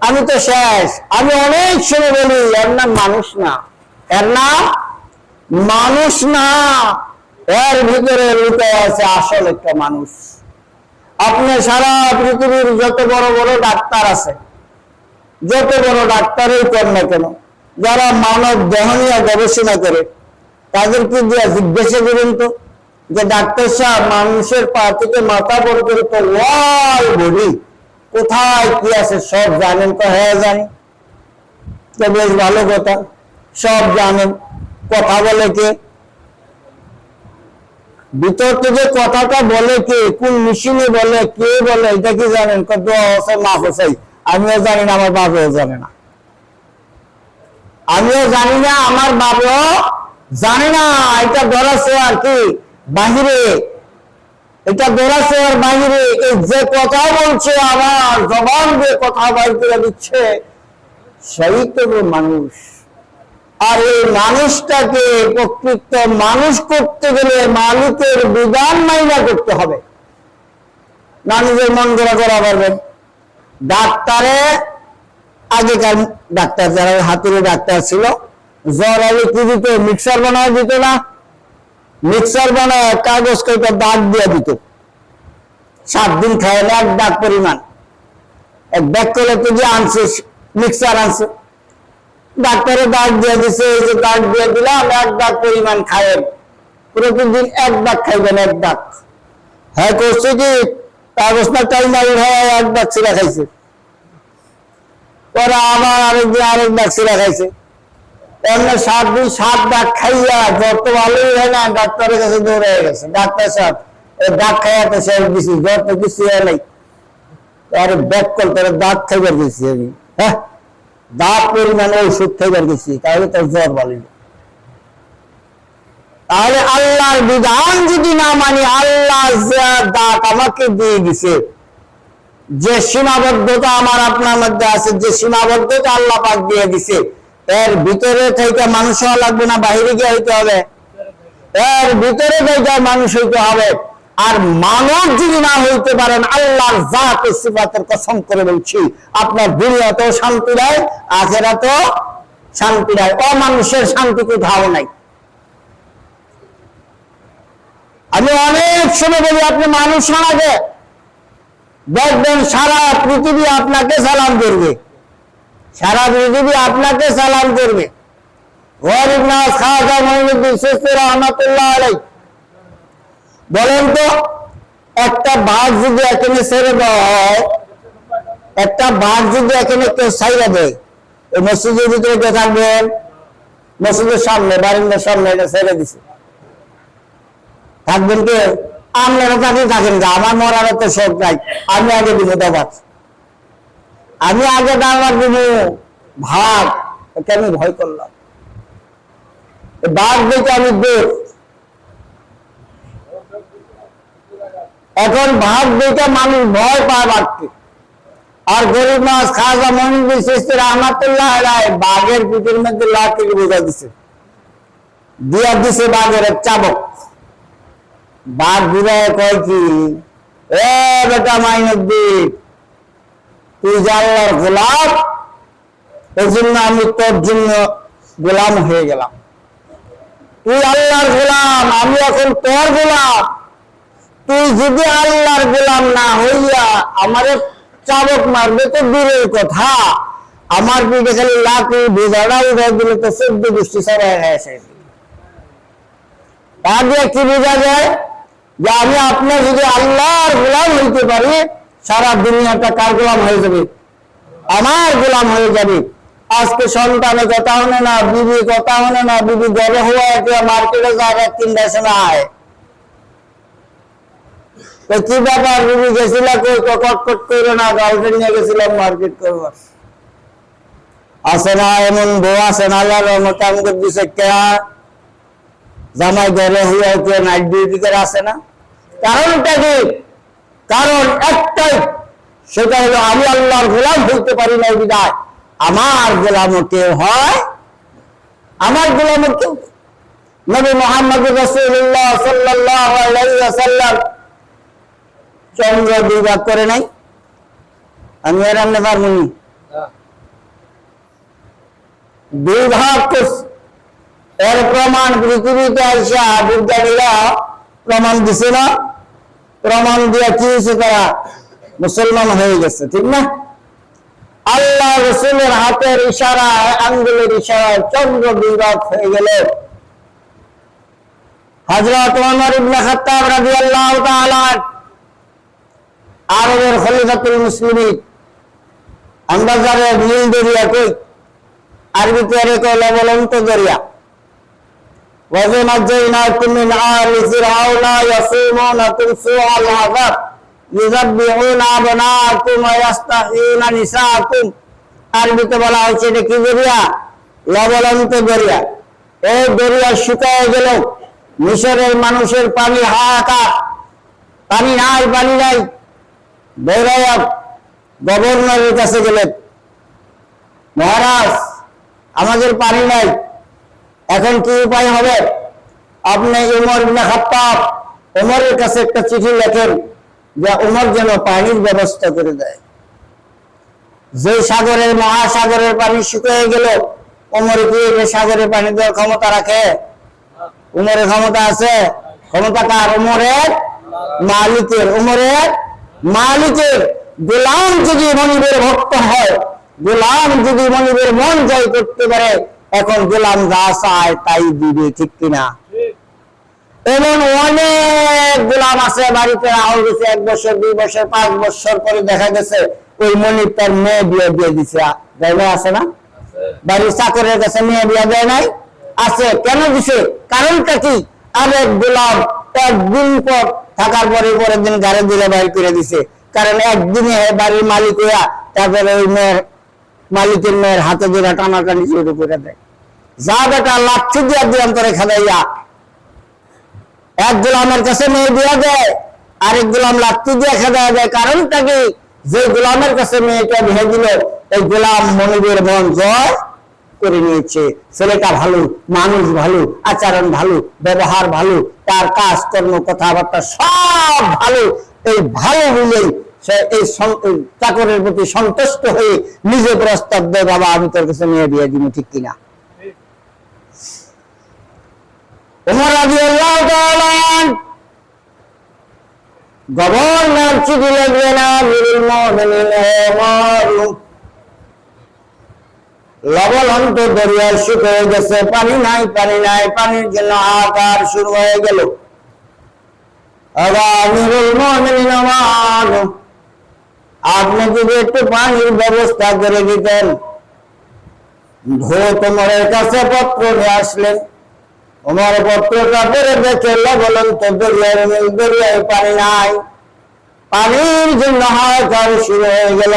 আমি তো শেষ। আমি অনেক সময় বলি এর নাম মানুষ না, এর নাম মানুষ না, এর ভিতরে লুকায় আছে আসল একটা মানুষ। আপনি সারা পৃথিবীর যত বড় বড় ডাক্তার আছে, যত বড় ডাক্তারই কর না কেন, যারা মানব দেহ নিয়ে গবেষণা করে, তাদেরকে দিয়ে জিজ্ঞাসা করুন তো যে ডাক্তার সাহেব, মানুষের পা থেকে মাথা পর্যন্ত ওয়াল বডি কোথায় কি আছে সব জানেন? তো হ্যাঁ জানি। তো বেশ ভালো কথা, সব জানেন। কথা বলে কে? ভিতর থেকে কথাটা বলে কে? কোন মেশিনে বলে, কে বলে, এটা কি জানেন? কত মাফ হোসাই, আমিও জানি না, আমার বাবাও জানে না। আমিও জানি না, আমার বাবাও জানে না। এটা ধরাছে আর কি বাহিরে, এটা ধরাছে আর বাহিরে। এই যে কথা বলছে, আমার জবান দিয়ে কথা বাইর করে দিচ্ছে, সেই তো মানুষ। আর এই মানুষটাকে প্রকৃত মানুষ করতে গেলে মালিকের বিধান মাইনা করতে হবে, না নিজের মন গড়া করা পারবেন। ডাক্তারে, আগেকার ডাক্তার যারা হাতুড়ি ডাক্তার ছিল, জ্বর হলে কি দিত? মিক্সার বানায় দিত না? মিক্সার বানায় কাগজ কেটে দাগ দিয়ে দিত, 7 দিন খায় না, 1 দাগ পরিমাণ, 1 ব্যাগ করে তো যে আনছে, মিক্সার আনছে, ডাক্তারে দাগ দিয়ে দিছে, এই যে দাগ দিয়ে দিলাম, 1 দাগ পরিমাণ খায়েন, প্রতিদিন 1 দাগ খাইবেন, 1 দাগ। হ্যাঁ করছে কি কাগজ না টাইম আউট হয়, 1 দাগ ছিঁড়া খাইছে, পরে আবার আরেক দাগ ছিঁড়া খাইছে। 7 দিন 7 দাগ খাইয়া জ্বর তো ভালোই হয় না, ডাক্তারের কাছে দৌড়ে গেছে। ডাক্তার সাহেব, দাগ খাইয়াতে শেষ দিছি, জ্বর তো কিছু হয় নাই। আরে ব্যাক কল, তারা দাগ খাইবার গেছি আমি, হ্যাঁ দাগ পরিমাণে ওষুধ খাইবার গেছি, তাহলে তোর জ্বর ভালো। তাহলে আল্লাহর বিধান যদি না মানি, আল্লাহ যা দাগ আমাকে দিয়ে দিছে, যে সীমাবদ্ধতা আমার আপনার মধ্যে আছে, যে সীমাবদ্ধতা আল্লাহ পাক দিয়ে দিছে, এর ভিতরে থেকে মানুষ হওয়া লাগবে না, বাহিরে গিয়ে হইতে হবে? এর ভিতরে থেকে মানুষ হইতে হবে। আর মানব যদি না হইতে পারেন, আল্লাহর জাত ও সিফাতের কসম করে বলছি, আপনার দুনিয়াতেও শান্তি দেয়, আখিরাতেও শান্তি দেয়। অমানুষের শান্তি কোথাও নাই। আমি অনেক সময় বলি, আপনি মানুষ না আগে দেখবেন সারা পৃথিবী আপনাকে সালাম করবে, সারা পৃথিবী আপনাকে সালাম করবে। গরিব নাজ খাজা মঈনুদ্দিন চিশতি রাহমাতুল্লাহ আলাইহি বলেন তো, একটা বাঘ যদি এখানে ছেড়ে দেওয়া হয়, একটা বাঘ যদি এখানে কেউ ছাইড়া দেয়, এই মসজিদের ভিতরে কে থাকবেন? মসজিদের সামনে, বারিন্দার সামনে এটা ছেড়ে দিছে, থাকবেন কে? আপনারা তাকে থাকেন না, আমার মরার তো শোক নাই, আমি আগে দিব দাবাত, আমি আগে দাবাত দিব ভাগ। এটা আমি ভয় করলাম, বাঘ দেখে আমি দেখ, এখন ভাগ দেখে মানুষ ভয় পায় বাঘকে। আর গরিব নাজ খাজা মঈনুদ্দিন চিশতি রাহমাতুল্লাহ আলাইহি বাঘের পিঠের মধ্যে লাঠি বোঝা দিছে, দিয়া দিছে বাঘের এক চাবক। বাঘ বুঝায় কয় কি, এ বেটা মঈনুদ্দিন, তুই যে আল্লাহর গোলাম, এই জন্য আমি তোর জন্য গোলাম হয়ে গেলাম। তুই আল্লাহর গোলাম, আমি এখন তোর গোলাম। তুই যদি আল্লাহর গোলাম না হইয়া আমারে চাবক মারবে তো দূরের কথা, আমার পিঠে খালি লাঠি বোঝাটা উঠাই দিলে তো 14 গোষ্ঠী সবাই এসে। তা দিয়ে কি বোঝা যায় যে আমি আপনার যদি আল্লাহর গোলাম হইতে পারি, সারা দুনিয়াটা কার গোলাম হয়ে যাবে? আমার গোলাম হয়ে যাবে। আজকে সন্তানের কথা হনে না, বিবি কথা হনে না, বিবি গড়ে হওয়া একটা মার্কেটে যাবে 3টার সময় আয়, তো কি ব্যাপার বিবি গেছিল কই, কটকট করে না, গার্লফ্রেন্ড নিয়ে গেছিলাম মার্কেট করবার। আসে না এমন বউ, আসে না আল্লাহর রহমতে আমাদের দিছে কে জামাই ঘরে হইয়া কেউ নাইট ডিউটি করে আসে না। কারণটা কি? কারণ একটাই, সেটা হলো আমি আল্লাহর গোলাম হইতে পারি না, বিদায় আমার গোলামও কেউ হয়, আমার গোলামও কেউ। নবী মুহাম্মদ রাসূলুল্লাহ সাল্লাল্লাহু আলাইহি ওয়াসাল্লাম চন্দ্র 2 ভাগ করে নাই, আমি এর আমনে পারমুনি 2 ভাগ করছে। এর প্রমাণ পৃথিবীতে আইসা বিজ্ঞানীরা প্রমাণ দিছে না, প্রমাণ দিয়ে কি হয়েছে? তারা মুসলমান হয়ে গেছে, ঠিক না? আল্লাহ রাসূলের হাতের ইশারায়, আঙ্গুলের ইশারায় চন্দ্র 2 ভাগ হয়ে গেল। হযরত ওমর ইবনে খাত্তাব রাদিয়াল্লাহু তাআলা আরবের খলিফাতুল মুসলিমিন, আমরা যারা নীল দরিয়া কই, আরবিতে এর কয় লবণাক্ত দরিয়া। وَنَجَّيْنَاكُمْ مِنْ آلِ فِرْعَوْنَ يَصُومُونَكُمْ سُوءَ الْعَذَابِ يُذَبِّحُونَ أَبْنَاءَكُمْ وَيَسْتَحْيُونَ نِسَاءَكُمْ। আরবিতে বলা হয়েছে এটা কি দরিয়া? লবণাক্ত দরিয়া। এই দরিয়া শুকিয়ে গেল, মিশরের মানুষের পানি হাহাকার, পানি নাই, পানি নাই। দৌড়াইয়া গভর্নরের কাছে গেলেন, মহারাজ আমাদের পানি নাই, এখন কি উপায় হবে? আপনি উমর ইবনে খাত্তাব, উমরের কাছে একটা চিঠি লেখেন যে উমর যেন পানির ব্যবস্থা করে দেয়। যে সাগরের, মহাসাগরের পানি শুকিয়ে গেল, উমর কি সাগরের পানি দেওয়ার ক্ষমতা রাখে? উমরের ক্ষমতা আছে? ক্ষমতা কার? উমরের মালিকের। উমরের মালিকের। গোলাম যদি মনিবের ভক্ত হয়, গোলাম যদি মনিবের মন জয় করতে পারে, এখন গোলাম যা চায় তাই দিবে, ঠিক কিনা? এমন অনেক গোলাম আছে বাড়িতে রাহল গেছে 1 বছর, 2 বছর, 5 বছর পরে দেখা গেছে ওই মনিব তার মেয়ে বিয়ে দিয়ে দিছে। আছে না? বাড়ির চাকরের কাছে মেয়ে বিয়ে দেয় নাই? আছে। কেন দিছে? কারণটা কি? আরেক গোলাম একদিন পর থাকার পরে পরের দিন গাড়ি দিলে বাইর করে দিছে। কারণ একদিনে বাড়ির মালিক হইয়া তারপরে ওই মেয়ের, মালিকের মেয়ের হাতে ধরে টানাটানি শুরু করে দেয়। যা বেটা লাঠি দিয়া দিলাম তোরে খেলাইয়া। এক গোলামের কাছে মেয়ে দিয়া দেয়, আরেক গোলাম লাঠি দিয়ে খেলা দেয়। কারণটা কি? যে গোলামের কাছে মেয়েটা বিয়ে দিল, এই গোলাম মনিবের মন জয় করে নিয়েছে। ছেলেটা ভালো, মানুষ ভালো, আচরণ ভালো, ব্যবহার ভালো, তার কাজকর্ম কথাবার্তা সব ভালো। এই ভালো বলেই সে এই চাকরের প্রতি সন্তুষ্ট হয়ে নিজে প্রস্তাব দেয়, বাবা আমি তোর কাছে নিয়ে বিয়ে দিব, ঠিক কিনা? ওমর রাদিয়াল্লাহু তাআলা গভর্নর চিঠি লিখলেন, আমিরুল মুমিনিন ওমর, লবণাক্ত দরিয়া শুকিয়ে গেছে, পানি নাই, পানি নাই, পানির জন্য হাহাকার শুরু হয়ে গেল। আমিরুল মুমিনিন ওমর, আপনি যদি একটু পানির ব্যবস্থা করে দিতেন। ধূত ওমরের কাছে পত্র নিয়ে আসলেন। ওমর পত্রটা পড়ে দেখে লবণাক্ত দরিয়ায় পানি নাই, পানির জন্য হাহাকার শুরু হয়ে গেল।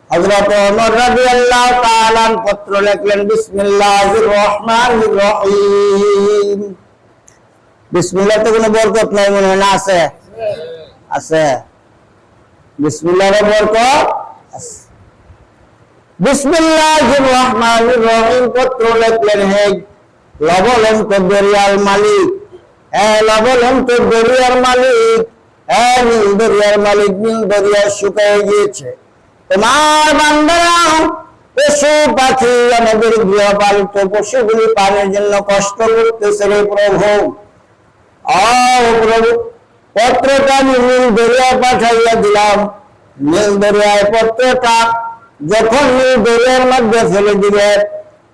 হযরত ওমর রাদিয়াল্লাহু তাআলা পত্র লিখলেন, বিসমিল্লাহির রহমানির রহিম। বিসমিল্লাহতে কোনো বরকত নাই মনে হয় না? আছে, আছে। বিসমিল্লাহর বরকত আছে। বিসমিল্লাহির রহমানির রহিম পত্র লিখলেন, হে লবণাক্ত দরিয়ার মালিক, হে লবণাক্ত দরিয়ার মালিক, হে নীল দরিয়ার মালিক, নীল দরিয়া শুকিয়ে গিয়েছে। তোমার বান্দারা পশু পাখি, আমাদের গৃহপালিত পশুগুলি পানির জন্য কষ্ট করতেছে রে প্রভু। প্রভু, পত্রটা আমি নীল দরিয়া পাঠাইয়া দিলাম। নীল দরিয়ায় পত্রটা যখন নীল দরিয়ার মধ্যে ফেলে দিবে,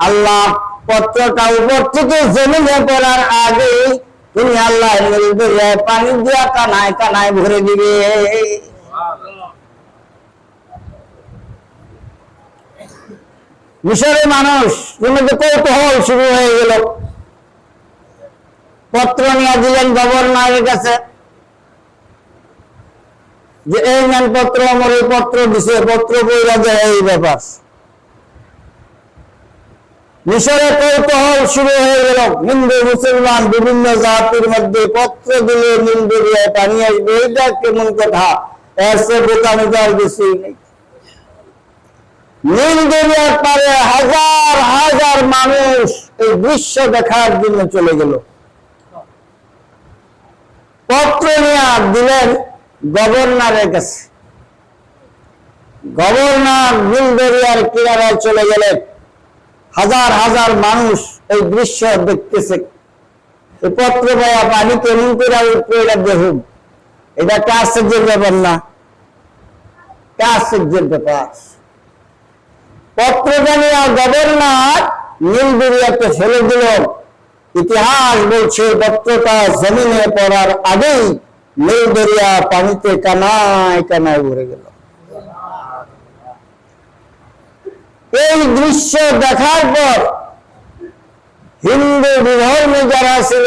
আল্লাহ পত্রটা উপর থেকে জমিনে পড়ার আগে তুমি আল্লাহ নীল দরিয়ায় পানি দিয়া কানায় কানায় ভরে দিবে। মিশরের মানুষ কৌতূহল শুরু হয়ে গেল। পত্র নিয়ে দিলেন গভর্নরের কাছে যে এই নেন পত্র, আমার এই পত্র দিছে, পত্র বইরা দেয় এই ব্যাপার। মিশরে কৌতূহল শুরু হয়ে গেল। হিন্দু মুসলমান বিভিন্ন জাতির মধ্যে পত্র দিলে নীল দরিয়ায় পানি আসবে, এটা কেমন কথা? এর সে বোকামি আর কিছুই নেই। নীল দরিয়ার পারে হাজার হাজার মানুষ এই দৃশ্য দেখার জন্য চলে গেল। পত্র নিয়ে দিলেন গভর্নরের কাছে। গভর্নর নীল দরিয়ার কিনারায় চলে গেলেন। হাজার হাজার মানুষ এই দৃশ্য দেখতেছে। এই পত্র পাওয়া পানি কেমন করে দেখুন, এটা একটা আশ্চর্যের ব্যাপার না? আশ্চর্যের ব্যাপার। পত্রটা নিয়ে গভর্নর নীল দরিয়াতে ফেলে দিল। ইতিহাস বলছে পত্রটা জমিনে পড়ার আগেই নীল দরিয়া পানিতে কানায় কানায় ভরে গেল। এই দৃশ্য দেখার পর হিন্দু বিধর্মী যারা ছিল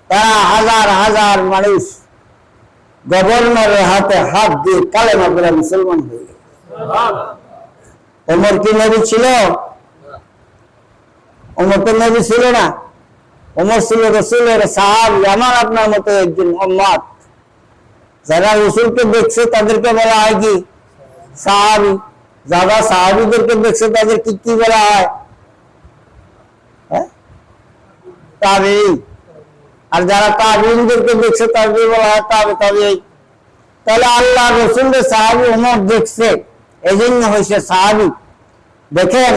তারা হাজার হাজার মানুষ গভর্নরের হাতে হাত দিয়ে কালেমা পড়ে মুসলমান হয়ে গেল। ওমর কি নবী ছিল? ওমর তো নবী ছিল না। ওমর ছিল রাসূলের সাহাবী, আমার আপনার মতো একজন উম্মত। যারা রাসূলকে দেখছে তাদেরকে বলা হয় কি? সাহাবী। যারা সাহাবীদেরকে দেখছে তাদের কি বলা হয়? তাবেঈ। আর যারা তাবেঈনদেরকে দেখছে তাদের বলা হয় তাবেঈ। তাহলে আল্লাহ রাসূলের সাহাবী ওমর দেখছে, এজন্য হয়েছে সাহাবী। দেখেন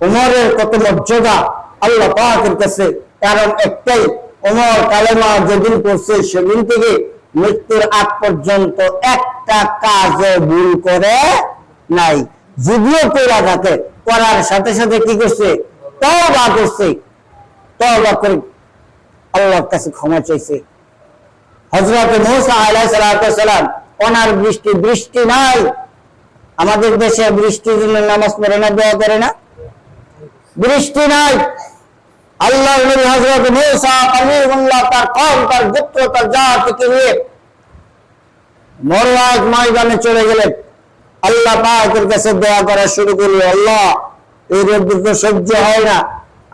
ওমরের কত মর্যাদা আল্লাহ পাকের কাছে। কারণ একটাই, ওমর কালেমা যেদিন পড়ছে সেদিন থেকে মৃত্যুর আগ পর্যন্ত একটা কাজও ভুল করে নাই। যদিও কইরা থাকে, করার সাথে সাথে কি করছে? তওবা করছে। তওবা করে আল্লাহর কাছে ক্ষমা চাইছে। হযরত মূসা আলাইহিস সালাম ওনার বৃষ্টি নাই। আমাদের দেশে বৃষ্টির জন্য নামাজ পড়ে না, দোয়া করে না? বৃষ্টি নাই। আল্লাহর নবী হযরত মূসা কালিমুল্লাহ তার কওম, তার গোত্র, তার জাতিকে নিয়ে মরওয়াজ ময়দানে চলে গেলেন। আল্লাহ পাকের কাছে দোয়া করা শুরু করলো, আল্লাহ এই রোদ্দুর সহ্য হয় না।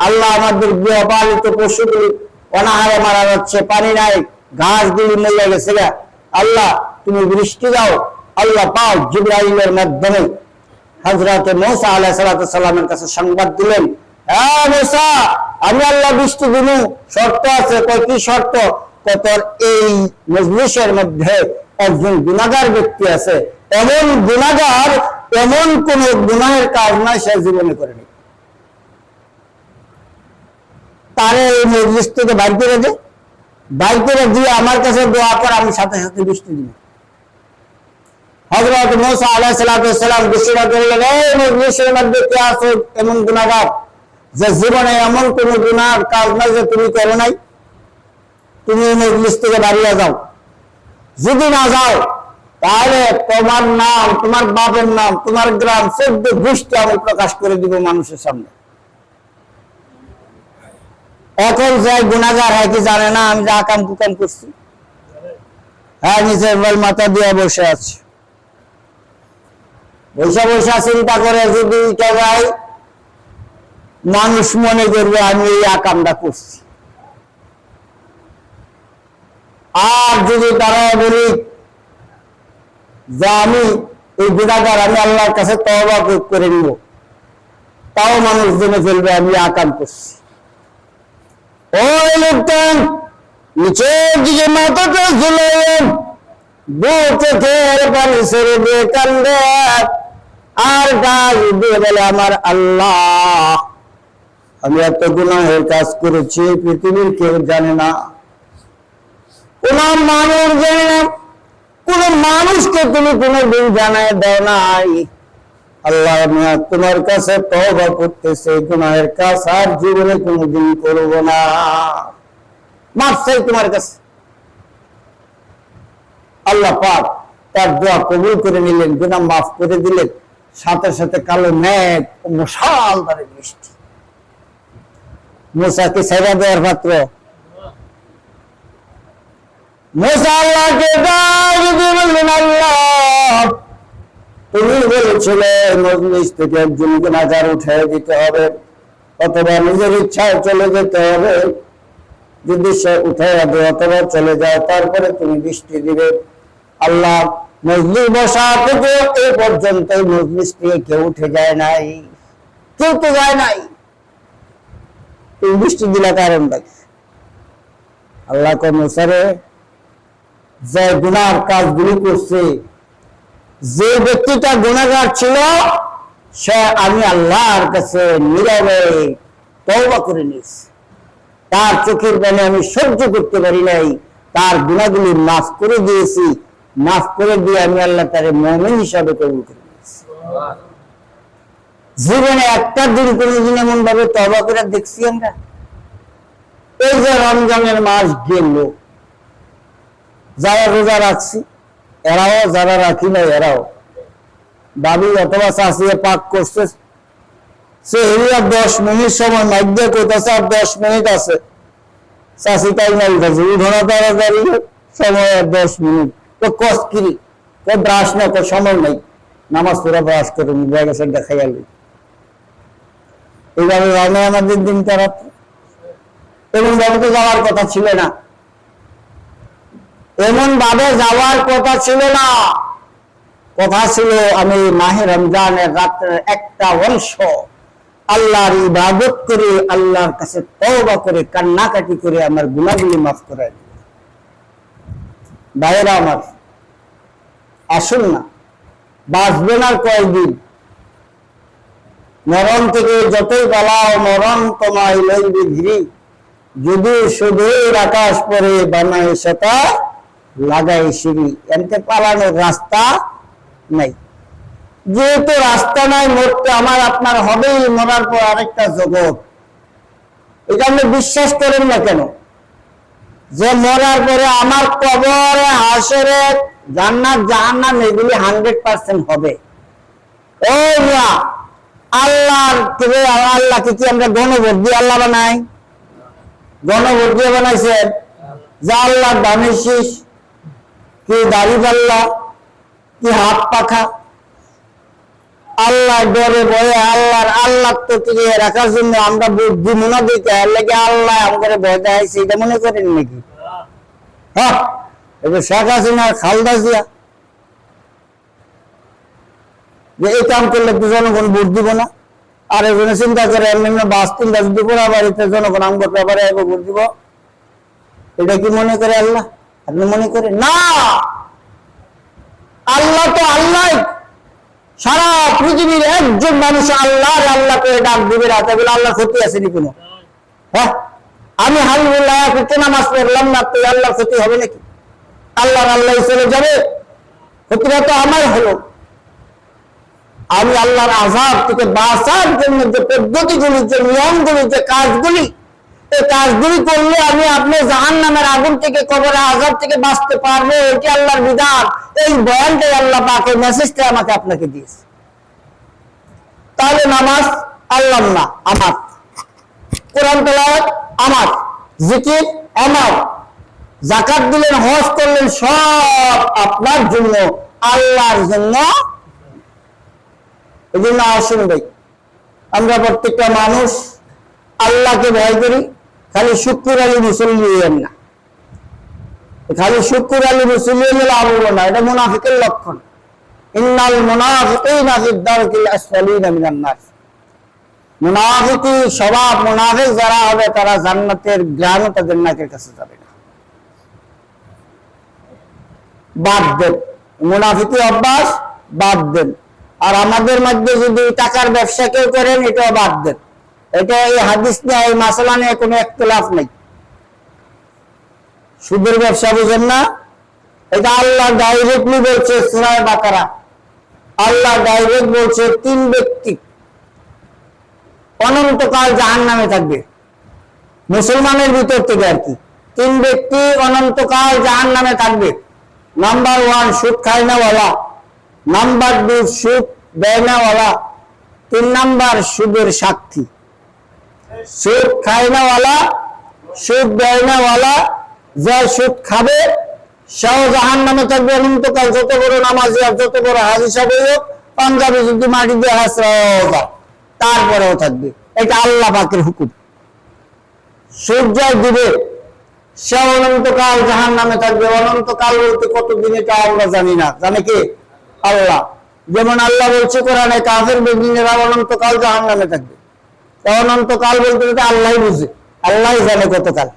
আল্লাহ আমাদের গৃহপালিত পশুগুলি অনাহারে মারা যাচ্ছে, পানি নাই, ঘাসগুলি মরে গেছে গা। আল্লাহ তুমি বৃষ্টি দাও। আল্লাহ পাক জিবরাইলের মাধ্যমে হযরত মূসা আলাইহিস সালামের কাছে সংবাদ দিলেন, হ্যাঁ মূসা, আমি আল্লাহ বৃষ্টি দিব, শর্ত আছে। কয় কি শর্ত? তোর এই মজলিসের মধ্যে একজন গুনাহগার ব্যক্তি আছে, এমন গুনাহগার, এমন কোন গুনাহের কাজ নাই সে জীবনে করেনি, তারে এই মজলিস থেকে বাইর করে দে, বাইর করে দিয়ে আমার কাছে দোয়া কর, আমি সাথে সাথে বৃষ্টি দিব। হযরত মূসা আলাইহিস সালাম ঘোষণা করলেন, এই মজলিসের মধ্যে কে আছে এমন গুনাহগার যে জীবনে এমন কোন গুনাহের কাজ নাই যে তুমি করো নাই? তুমি এই মজলিস থেকে বাড়িয়ে যাও। যদি না যাও তাহলে তোমার নাম, তোমার বাপের নাম, তোমার গ্রাম 14 গোষ্ঠী আমি প্রকাশ করে দিব মানুষের সামনে। এখন যাই গুনাহগার হয় কি জানে না আমি যা কাম কুকাম করছি? হ্যাঁ, নিজের বল মাথা দিয়ে বসে আছে, বৈশা বৈশা চিন্তা করে যদি এটা যাই, মানুষ মনে করবে আমি এই আকামটা করছি। আর যদি তারা বলি যে আমি এই গুনাহগার, আমি আল্লাহর কাছে তওবা করে নিব, তাও মানুষ জেনে ফেলবে আমি আকাম করছি। ওই লোকটা নিচের দিকে মাথাটা ঝুলাইলেন, চোখের পানি ছেড়ে দিয়ে কান্দে আর ডাক দিয়ে বলে, আমার আল্লাহ, আমি এত গুনাহের কাজ করেছি পৃথিবীর কেউ জানে না, কোন মানুষ জানে না, কোন মানুষকে তুমি কোনদিন জানায় দাও নাই। আল্লাহ, আমি তোমার কাছে তওবা করতেছি, গুনাহের কাজ আর জীবনে কোনদিন করব না, মাফ চাই তোমার কাছে। আল্লাহ পাক তার দোয়া কবুল করে নিলেন, গুনাহ মাফ করে দিলেন। সাথে সাথে কালো মেঘ ও মুষলধারে বৃষ্টি। মূসাকে ছেড়ে দেওয়ার পাত্র। মূসা আল্লাহকে ডাক দিয়ে বললেন, আল্লাহ, তুমি বলেছিলে মজলিস থেকে একজন গুনাহগার উঠে দিতে হবে, অথবা নিজের ইচ্ছায় চলে যেতে হবে। যদি সে উঠে দেয় অথবা চলে যায়, তারপরে তুমি বৃষ্টি দিবে। আল্লাহ, মজলিস বসা থেকে এ পর্যন্ত মজলিস থেকে কেউ উঠে যায় নাই, কেউ তো যায় নাই, তুমি বৃষ্টি দিলা কারণ ভাই? আল্লাহ কো, মূসা রে, যে গুনার কাজগুলি করছে, যে ব্যক্তিটা গুনাহগার ছিল, সে আমি আল্লাহর কাছে নীরবে তওবা করে নিয়েছি, তার চোখের পানি আমি সহ্য করতে পারি নাই, তার গুনাহগুলি মাফ করে দিয়েছি, মাফ করে দিয়ে আমি আল্লাহ তারে মুমিন হিসাবে কবুল করে নিয়েছি। জীবনে একটা দিন কোনদিন এমন ভাবে তওবা করে দেখছি আমরা? এই যে রমজানের মাস গেল, যারা রোজা রাখছি এরাও, যারা রাখি না এরাও, দাবি অথবা চাষিয়ে পাক করছে, সে 10 মিনিট সময় মাধ্যমে কোথাছে আর 10 মিনিট আছে, চাষি তাই না উঠেছে, উঠোনা তাড়াতাড়ি সময় 10 মিনিট, তো কষ্টিরি, তো ব্রাশ না, তো সময় নেই, নামাজ পড়া ব্রাশ করে গেছে দেখাই গেল। এইভাবে রান্নায় আমাদের দিন খারাপ, এমন ভাবে তো যাওয়ার কথা ছিল না, এমন ভাবে যাওয়ার কথা ছিল না। কথা ছিল আমি মাহে রমজানের রাতের একটা অংশ আল্লাহর ইবাদত করে, আল্লাহর কাছে তওবা করে, কান্নাকাটি করে আমার গুনাহগুলি মাফ করে দিই। ভাইরা আমার, আসুন না, বাঁচবেন আর কয়েকদিন, মরণ থেকে যতই পালাও মরণ তোমায় লইবে ধীরে, যদি সুদূর আকাশ পরে বানায় সেটা লাগাই সিঁড়ি। এমতে পালানোর রাস্তা নাই, যেহেতু রাস্তা নাই, মরতে আমার আপনার হবেই, মরার পর আরেকটা জগৎ। এটা আপনি বিশ্বাস করেন না কেন যে মরার পরে আমার কবরে, হাসরে, জান্নাত জাহান্নাম এগুলি 100% হবে? ও আল্লাহকে কি আমরা গণভোট দিয়ে আল্লাহ বানাই? গণভোট দিয়ে বানাইছেন যে আল্লাহ দানিশিস কি দাড়ি পাল্লা কি হাত পাখা? আল্লাহ ডরে ভয়ে আল্লাহ তো টিকিয়ে রাখার জন্য আমরা বুদ্ধি মনে দিতে লেগে আল্লাহ আমাদের ভয় দেখাইছে, এটা মনে করেন নাকি? হ্যাঁ, শেখ হাসিনা, খালেদা জিয়া যে এই কাম করলে তো জনগণ ভোট দিব না, আর এজন্য চিন্তা করে অন্যান্য বাস চিন্তা যদি পুরা বাড়িতে জনগণ আমগর ব্যাপারে ভোট দিব, এটা কি মনে করে আল্লাহ? আপনি মনে করেন না? আল্লাহ তো আল্লাহ, সারা পৃথিবীর একজন মানুষ আল্লাহ আল্লাহ করে ডাক দিবে, রাতে বলে আল্লাহ ক্ষতি আছে নি কোনো? হ্যাঁ, আমি হাবিবুল্লাহ নামাজ পড়লাম না, তো আল্লাহর ক্ষতি হবে নাকি? আল্লাহ আল্লাহ চলে যাবে, ক্ষতিটা তো আমার হলো। আমি আল্লাহর আযাব থেকে বাঁচার জন্য যে পদ্ধতিগুলি, যে নিয়মগুলি, যে কাজগুলি, এই কাজগুলি করলে আমি আপনি জাহান্নামের আগুন থেকে, কবরের আযাব থেকে বাঁচতে পারবো, এটি আল্লাহর বিধান। এই বয়ানটাই আল্লাহ পাকের মেসেজটা আমাকে আপনাকে দিয়েছে। তাহলে নামাজ আল্লাহর না, আমার। কোরআন তেলাওয়াত আমার, জিকির আমার, যাকাত দিলেন, হজ করলেন, সব আপনার জন্য, আল্লাহর জন্য। এই জন্য আসুন ভাই, আমরা প্রত্যেকটা মানুষ আল্লাহকে ভয় করি, খালি শুক্র আলী মুসল্লি না, খালি শুক্র আলী মুসল্লি লাভ হলো না, এটা মুনাফিকের লক্ষণ। ইন্নাল মুনাফিকিনা ফি দারকিল আসফালিনা মিনান নার। মুনাফিকি স্বভাব, মুনাফিক যারা হবে তারা জান্নাতের গ্রামে তাদের নাকের কাছে যাবে না। বাদ দেন মুনাফিকি অভ্যাস, বাদ দেন। আর আমাদের মধ্যে যদি টাকার ব্যবসা কেউ করেন, এটাও বাদ দেন। এটা এই হাদিস নিয়ে, এই মাসালা নিয়ে কোনো ইখতিলাফ নেই। সুদের ব্যবসা বুঝেন না? এটা আল্লাহ ডাইরেক্টলি বলছে সূরা বাকারা। আল্লাহ ডাইরেক্ট বলছে 3 ব্যক্তি অনন্তকাল জাহান্নামে থাকবে, মুসলমানের ভিতর থেকে আর কি। 3 ব্যক্তি অনন্তকাল জাহান্নামে থাকবে। নাম্বার 1 সুদ খায় না ওয়ালা, নাম্বার 2 সুদ দেয় না ওয়ালা, 3 নাম্বার সুদের সাক্ষী। সুদ খায় না ওয়ালা, সুদ দেয় না ওয়ালা, যে সুদ খাবে সেও জাহান্নামে থাকবে অনন্তকাল। যত বড় নামাজি আর যত বড় হাজী সাহেব হোক, পাঞ্জাবি যদি মাটি দিয়ে হাসরা তারপরেও থাকবে। এটা আল্লাহ পাকের হুকুম। সূর্য দিবে, সে অনন্তকাল জাহান্নামে থাকবে। অনন্তকাল বলতে কতদিন এটা আমরা জানি না, জানে কে? আল্লাহ। যেমন আল্লাহ বলছে কোরআনে, কাফের বেঈমানেরা অনন্তকাল জাহান্নামে থাকবে। অনন্তকাল বলতে আল্লাহই বুঝে, আল্লাহই জানে কতকাল।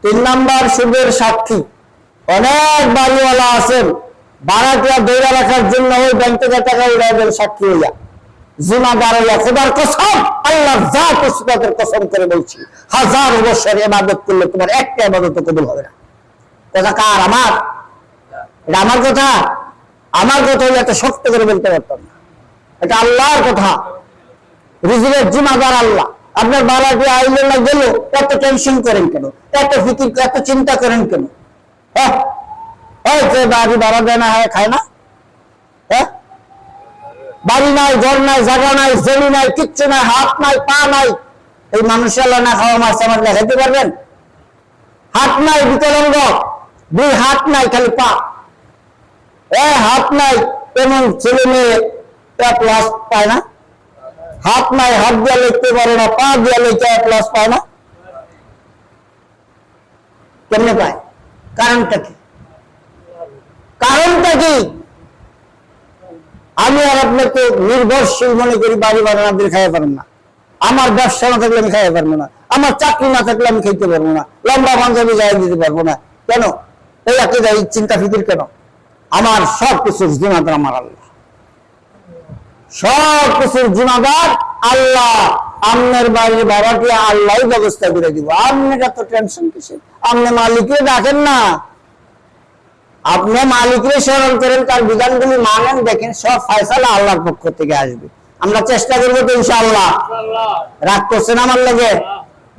3 নাম্বার সুদের সাক্ষী। অনেক বাড়িওয়ালা আছেন, ভাড়াটিয়া ধরে রাখার জন্য ওই ব্যাংক থেকে টাকা উড়াই দেন সাক্ষী হইয়া, জিম্মাদার হইয়া। খোদার কসম, আল্লাহর জাত ও সিফাতের কসম করে বলছি, 1000 বছর ইবাদত করলে তোমার একটা ইবাদত কবুল হবে না। কথা কার? আমার। এটা আমার কথা। আমার কথা হলে এত শক্ত করে বলতে পারতাম না। এটা আল্লাহর কথা। রিজিকের জিম্মাদার আল্লাহ। আপনার বাড়াটি আইলে না গেল, এত টেনশন করেন কেন? এত ফিকির, এত চিন্তা করেন কেন? বাড়ি ভাড়া দেয় না, খায় না? বাড়ি নাই, ঘর নাই, জায়গা নাই, জমি নাই, কিচ্ছু নাই, হাত নাই, পা নাই। এই মানুষের না খাওয়া মাছ আমার দেখাইতে পারবেন? হাত নাই, বিকলাঙ্গ, 2 হাত নাই, খালি পা। হাত নাই, এমন ছেলে মেয়ে প্লাস পায় না? হাত নাই, হাত দিয়ে লিখতে পারে না, পা দিয়ে লিখতে প্লাস পায় না? কেমনে পায়? কারণটা কি? কারণটা কি? আমি আর আপনাকে নির্ভরশীল মনে করি, বাড়ি ভাড়া না দিয়ে খাইতে পারবো না। আমার ব্যবসা না থাকলে আমি খাইতে পারবো না, আমার চাকরি না থাকলে আমি খাইতে পারবো না, লম্বা পাঞ্জাবি যাই দিতে পারবো না। কেন? এই এত যাই চিন্তা ফিকির কেন? আমার সব কিছুর জিম্মাদার আমার আল্লাহ। সব কিছুর জিম্মাদার আল্লাহ। আপনার বাড়ির ভাড়াটি আল্লাহ ব্যবস্থা করে দিব। আপনার এত টেনশন কিসে? আপনি মালিককে ডাকেন না, আপনি মালিককে স্মরণ করেন, তার বিধানগুলি মানেন, দেখেন সব ফয়সালা আল্লাহর পক্ষ থেকে আসবে। আমরা চেষ্টা করবো তো ইনশাআল্লাহ। রাগ করছেন আমার লগে?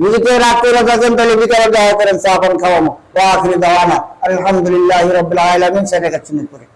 যদি কেউ রাগ করে থাকেন তাহলে বিকালে দেখা করেন, চা পান খাওয়ানো। ওয়া আখিরু দাওয়ানা আলহামদুলিল্লাহি রাব্বিল আলামিন। সেটা কাছে করে